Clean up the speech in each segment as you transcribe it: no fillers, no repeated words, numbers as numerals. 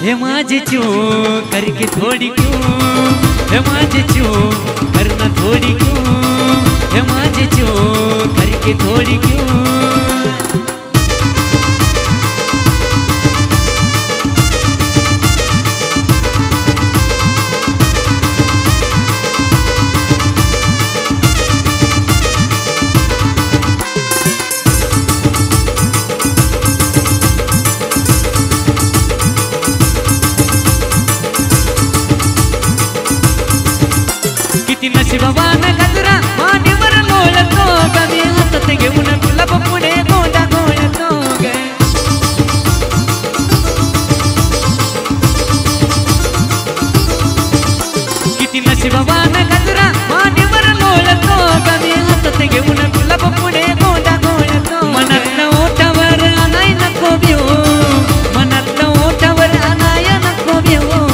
हे माझे चू करके थोड़ी क्यों, हे माझे चू करना थोड़ी क्यों, हे माझे चू करके थोड़ी क्यों। किती नशिबवान गजरा मानेवर लोळतो ग, मी हातात घेऊन तुला पुढे गोंडा गोळतो ग। किती नशिबवान गजरा मानेवर लोळतो ग, मी हातात घेऊन तुला पुढे गोंडा गोळतो। मनातलं ओठावर आणाय नको भिऊ, मनातलं ओठावर आणाय नको भिऊ।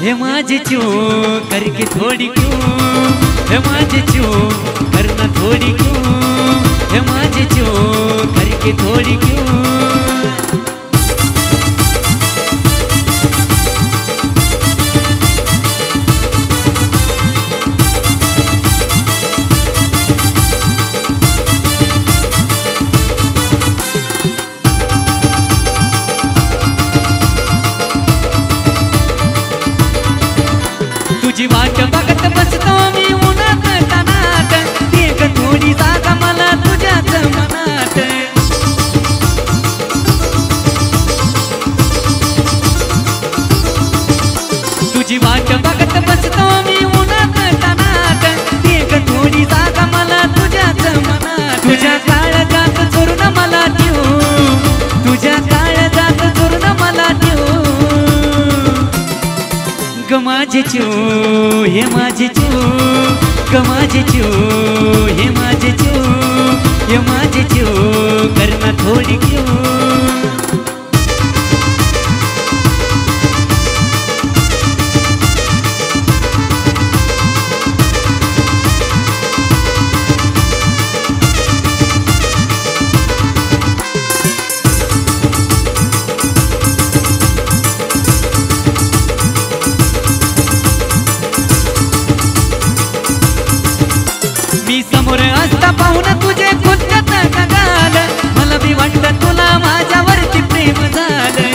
हे माझे चू करके थोड़ी क्यों, हे माझे चू करना थोड़ी क्यों, हे माझे चू करके थोड़ी क्यों। तुझी वाट बघत बसतो मी उन्हात तानात, एक थोडी जागा मला तुझ्याच मनात। तुझी वाट बघत बसतो मी उन्हात तानात, एक थोडी जागा मला तुझ्याच मनात। तुझ्या काळजात चोरून मला ठेवू, तुझ्या काळजात चोरून मला ठेवू। ग माझे चू हे माझे चू, ग माझे चू हे माझे चू, हे माझे चू करना थोड़ी क्यों। मी समोर असता पाहून तुझे खुद्दत गाल, मला बी वाटतं तुला माझ्यावरती प्रेम झालं।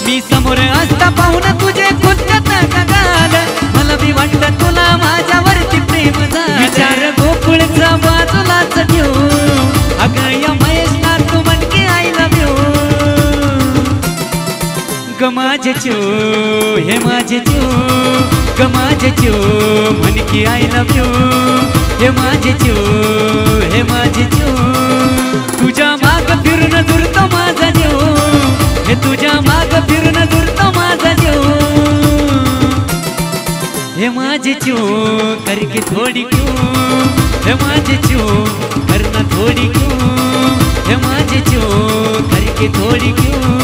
मी समोर असता पाहून तुझे खुद्दत गाल, मला बी वाटतं तुला माझ्यावरती प्रेम झालं। विचार गोकुळचा बाजूलाच ठेवू, अगं या महेशला तू म्हणके आय लव्ह यू। ग माझे चू हे माझे चू, ग माझे चू म्हणके आय लव्ह यू। हे माझे चू हे माझे चू, तुझ्या माग फिरून दुरतो माझा जीव, हे तुझ्या माग फिरून दुरतो माझा जीव। हे माझे चू करके थोड़ी क्यों, हे माझे चू करना थोड़ी क्यों, हे माझे चू करके थोड़ी क्यों,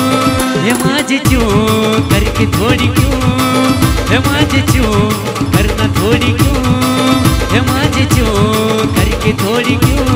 हे माझे चू करके थोड़ी क्यों, हे माझे चू करना थोड़ी क्यों, हे माझे चू करके थोड़ी क्यों।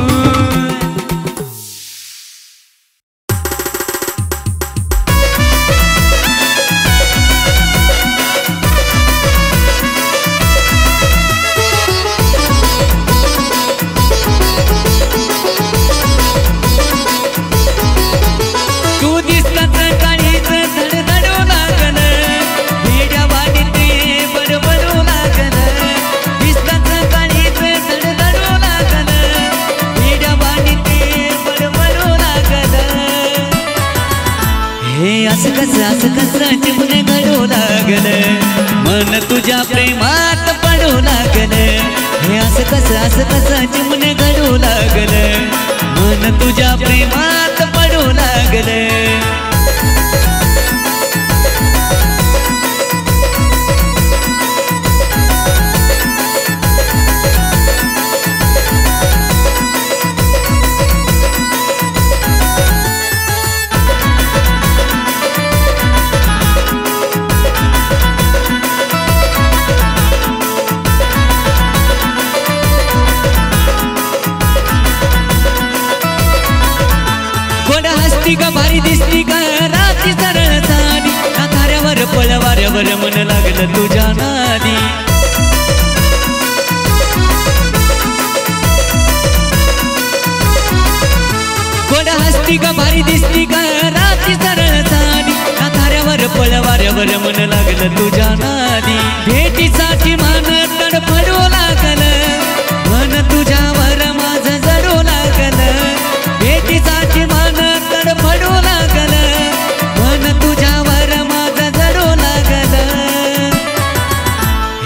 असं कसं जीवन घडू लागलं, मन तुझ्या प्रेमात पडू लागलं। हे असं कसं जीवन घडू लागलं, मन तुझ्या प्रेमात पडू लागलं। वाऱ्यावर मन लागलं तुझ्या नादी गोड हसती का भारी दिसती का राती सरळ साडी थाऱ्यावर पळ वाऱ्यावर मन लागलं तुझ्या नादी भेटीसाठी मन तडफडू लागलं मन तुझ्यावर माझं जडू लागलं भेटीसाठी मन तडफडू लागलं मन तुझ्यावर माझं जडू लागलं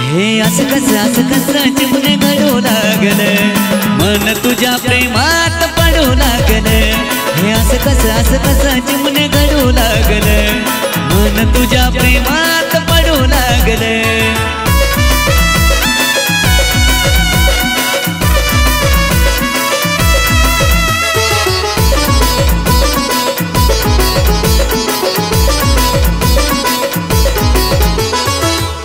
हे असं कसं चिमणे घडू लागलं मन तुझ्या प्रेमात पडू लागलं हे असं कसं चिमणे घडू लागलं मन तुझ्या प्रेमात पडू लागलं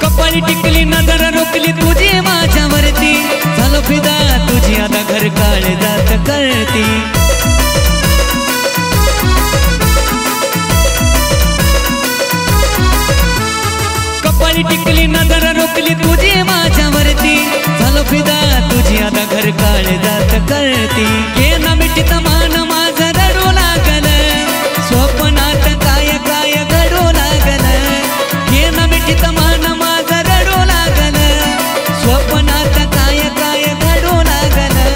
कपाळी टिकली नजर रोखली तुझी माझ्यावरती झालो फिदा तुझी आता घर काळ जात करती कपाळी टिकली नजर रोखली तुझी माझ्यावरती झालो फिदा तुझी आता घर काळ जात करती घे ना मिठीत मान माझं रडू लागलं स्वप्नात काय काय घडू लागलं घे ना मिठीत मान माझं रडू लागलं स्वप्नात काय काय घडू लागलं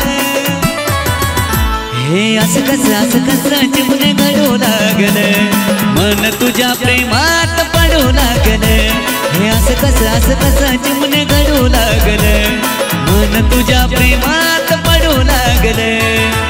हे असं कसं चिमणे घडू लागलं मन तुझ्या प्रेमात पडू लागलं हे असं कसं चिमणे घडू लागलं मन तुझ्या प्रेमात पडू लागलं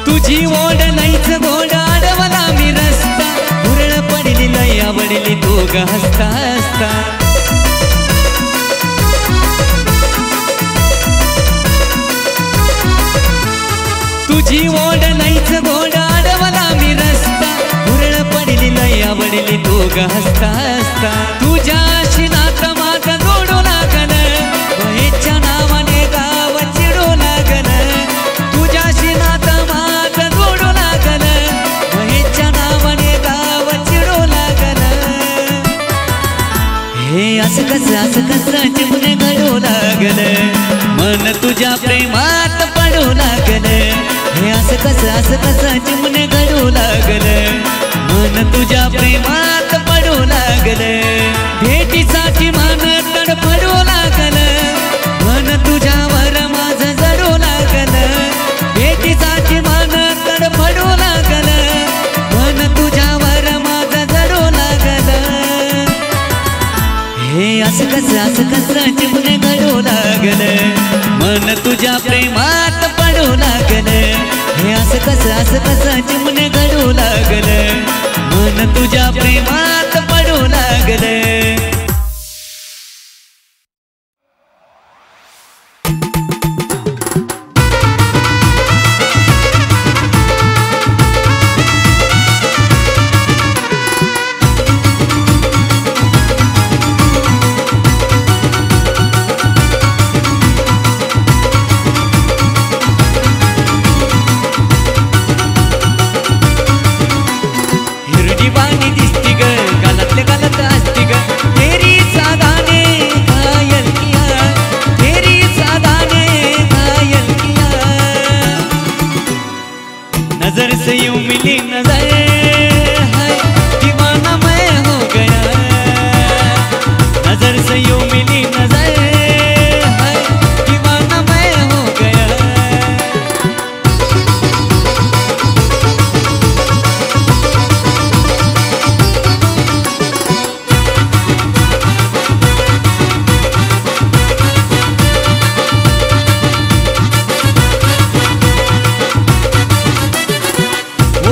तुझी ओढ नाहीच गोड अडवला मी रस्ता हुरळ पडली लय आवडली तू ग हसता हसता तुझी ओढ नाहीच गोड अडवला मी रस्ता हुरळ पडली लय आवडली तू ग हसता हसता तुझ्याशी नातं माझं जोडू लागलं बहेच्या नावाने गाव चिडू लागलं तुझ्याशी नातं माझं जोडू लागलं बहेच्या नावाने गाव चिडू लागलं हे असं कसं चिमणे घडू लागलं मन तुझ्या प्रेमात पडू लागलं हे असं कसं चिमणे घडू लागलं मन तुझ्या प्रेमात पडू लागलं भेटीसाठी मन तडफडू लागलं मन तुझ्यावर माझं जडू लागलं भेटीसाठी मन तडफडू लागलं मन तुझ्यावर माझं जडू लागलं हे असं कसं चिमणे घडू लागलं मन तुझ्या प्रेमात पडू लागलं हे असं कसं चिमणे घडू लागलं मन तुझ्या प्रेमात पडू लागलं हिरडी दिसती ग गालातल्या गालात असती ग तेरी सादाने घायल किया तेरी सादाने घायल किया नजर से यूं मिली नजर है दीवाना मैं हो गया नजर से यूं मिली नजर है दीवाना मैं हो गया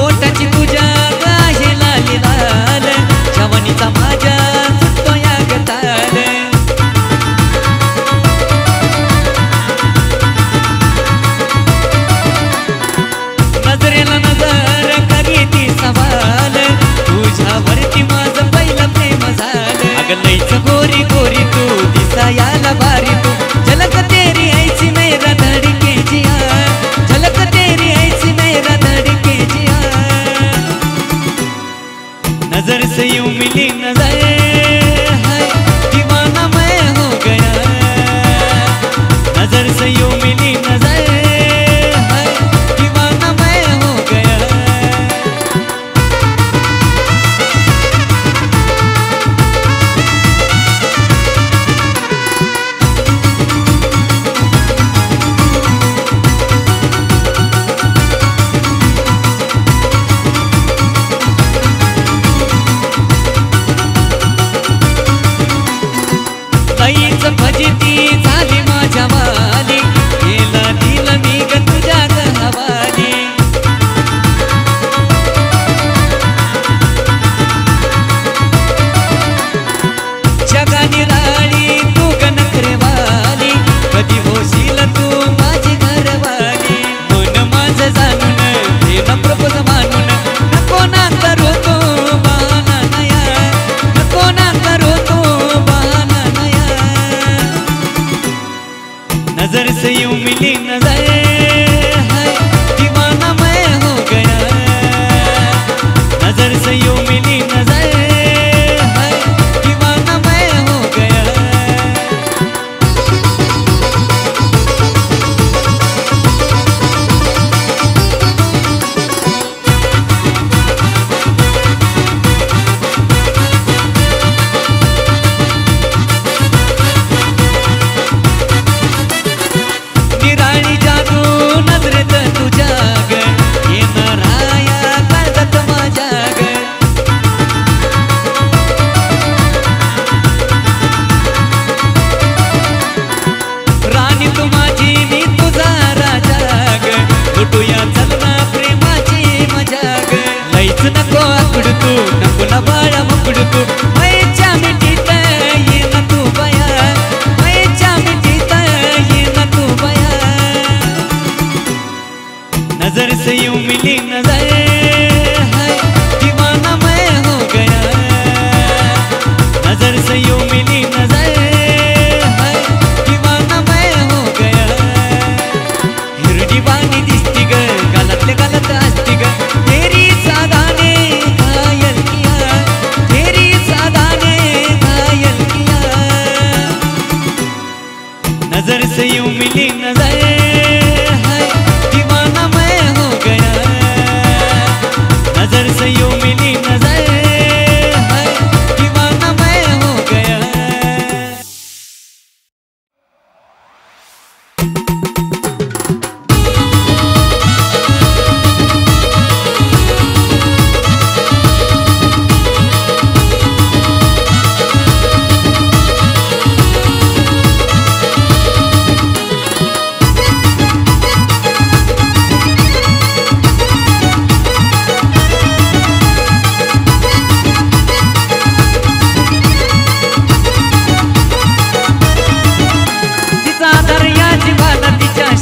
ओठाची तू नको ना बाळा मुकडू तू वयच्या मिठीत ये ना तू बया वयच्या मिठीत ये ना तू बया नजर से यूं मिली नजर है दीवाना मैं हो गया नजर से यूं मिली नजर है दीवाना मैं हो गया हिरडी बानी दिसती ग गालातल्या गालात असती ग तेरी सादाने घायल किया तेरी सादाने घायल किया नजर से यूं मिली नजर है दीवाना मैं हो गया नजर से यूं मिली नजर है दीवाना मैं हो गया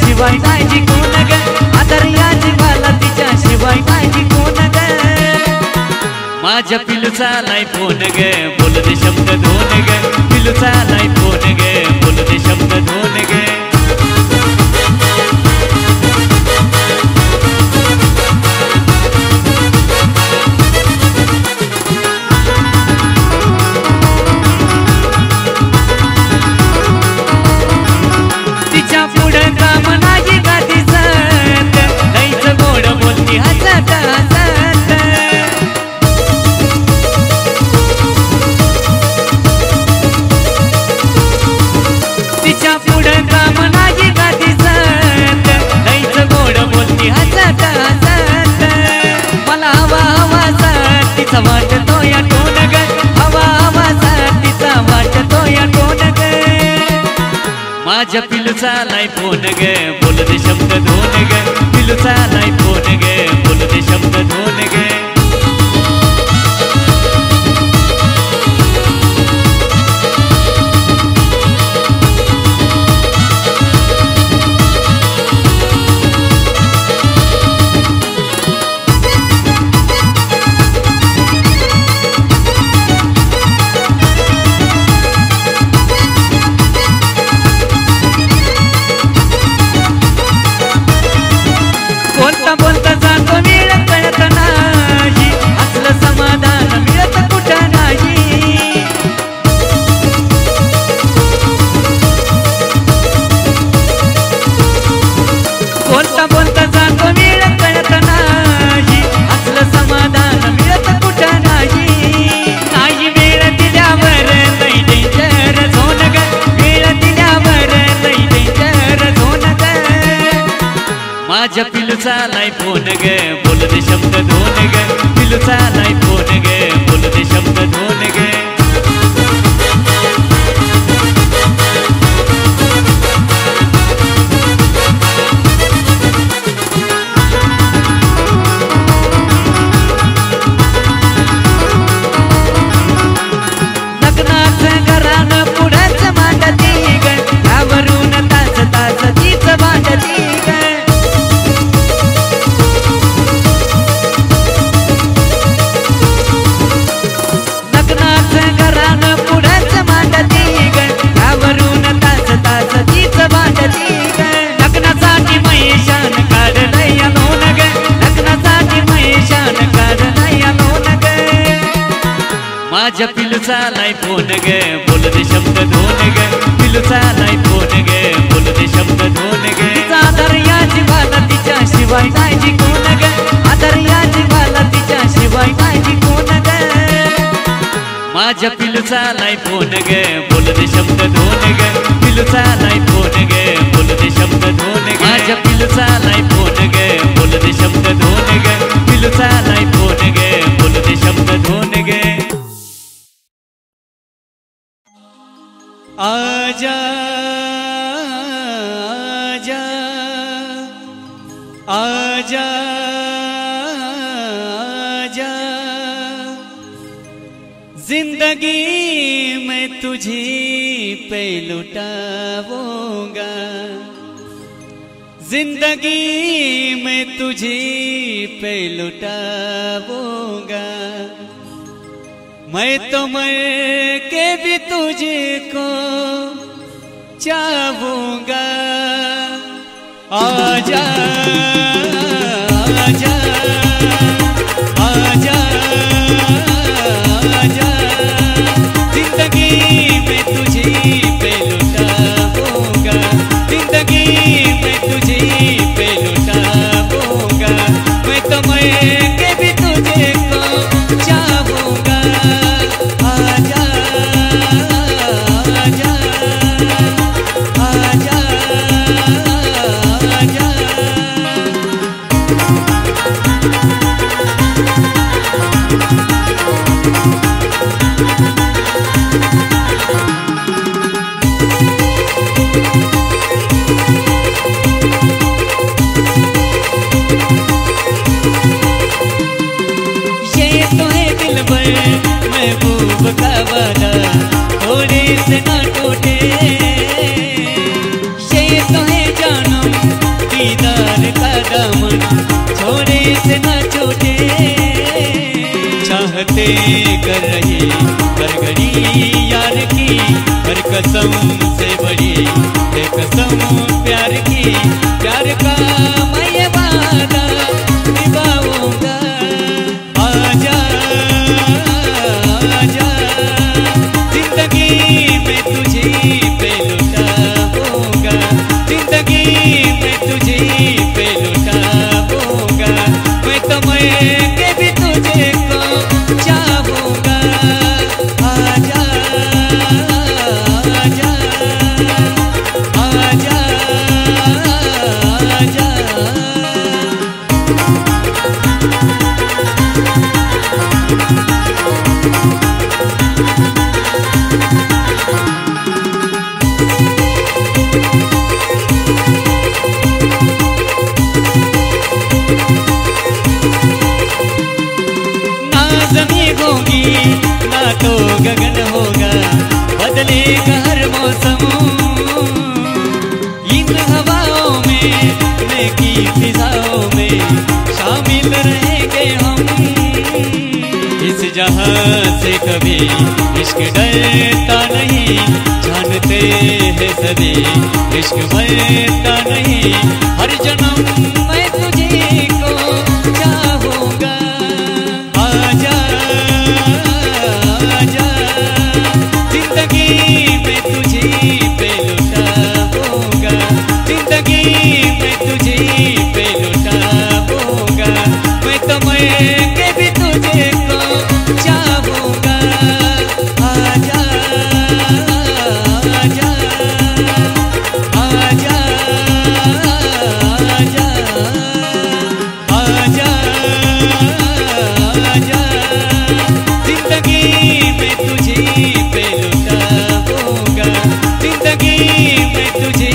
शिवाय नाही कोण ग आदर या जीवाला तिच्या शिवाय नाही कोण ग माझ्या पिलूचा लाई फोन ग बोल दे शब्द दोन ग पिलूचा लाई फोन ग बोल दे शब्द दोन ग तिच्या पुढं काम नाही का दिसत लईच गोड बोलती हसत हसत तिच्या पुढं काम नाही का दिसत लईच गोड बोलती हसत हसत मला हवा हवासा तिचा वाटतो या टोन ग हवा हवासा तिचा वाटतो या टोन ग माझ्या पिलूचा लाई फोन ग बोल दे शब्द दोन ग पिलूचा लाई फोन ग बोल दे शब्द दोन ग बोलता बोलता जातो वेळ कळत नाही असलं समाधान मिळत कुठं नाही बोलता बोलता जातो वेळ कळत नाही असलं समाधान मिळत कुठं नाही नाही वेळ दिल्यावर लई डेंजर झोन ग वेळ दिल्यावर लई डेंजर झोन ग माझ्या पिलूचा लाई फोन ग बोल दे शब्द दोन ग पिलूचा लाई फोन ग बोल दे शब्द दोन ग लग्नाचं घरानं पुढंच मांडती ग त्यावरून तास तास तीच भांडती ग लग्नाचं घरानं पुढंच मांडती ग त्यावरून तास तास तीच भांडती ग लग्नासाठी मैशान काढलंय लोन ग लग्नासाठी मैशान काढलंय लोन ग माझ्या पिलूचा लाई फोन ग बोल दे शब्द दोन ग पिलूचा लाई फोन ग बोल दे शब्द दोन ग तिचा आदर या जीवाला तिच्या शिवाय नाही कोण ग आदर या जीवाला तिच्या शिवाय नाही कोण ग माझ्या पिलूचा लाई फोन ग बोल दे शब्द दोन ग पिलूचा लाई फोन ग बोल दे शब्द दोन ग माझ्या पिलूचा लाई फोन ग बोल दे शब्द दोन ग पिलूचा लाई फोन ग बोल दे शब्द दोन ग आजा आजा आजा आजा जिंदगी मैं तुझे पे लुटाऊंगा, जिंदगी मैं तुझे पे लुटाऊंगा। मैं तो मर के भी तुझको चाहूंगा। आजा आजा आजा आजा, जिंदगी में तुझे पे लुटाऊंगा, जिंदगी में तुझे पे लुटाऊंगा। मैं तो मर के भी तुझे को चाहूंगा। आजा आजा आजा आजा। महबूब का वादा थोड़े से ना टूटे, ये तो है जानम दीदार का दामन छोड़े से ना छूटे। चाहते कर रहे हर घड़ी यार की, हर कसम से बड़ी है कसम प्यार की। प्यार का मैं ये वादा निभाऊंगा। आजा आजा, जिंदगी में तुझे पे लुटाऊंगा, जिंदगी में तुझे पे लुटाऊंगा। मैं तो मर के भी तुझे को चाहूंगा। आजा आजा आजा आजा। ज़मीं होगी ना तो गगन होगा, बदलेगा हर मौसम। इन हवाओं में नेकी फिजाओं में शामिल रहेंगे हम। इस जहां से कभी इश्क डरता नहीं, जानते हैं सभी इश्क मरता नहीं। हर जन्म मैं तुझे को चाहूंगा। आजा आजा, जिंदगी में तुझे पे लुटाऊंगा, जिंदगी में तुझे पे लुटाऊंगा। मैं तो मर के भी तुझे को चाहूंगा। आजा आजा आजा आजा आजा आजा, जिंदगी में तुझे पे लुटाऊंगा, जिंदगी में तुझे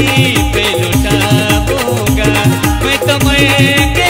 पे लुटाऊंगा। मैं तो मर के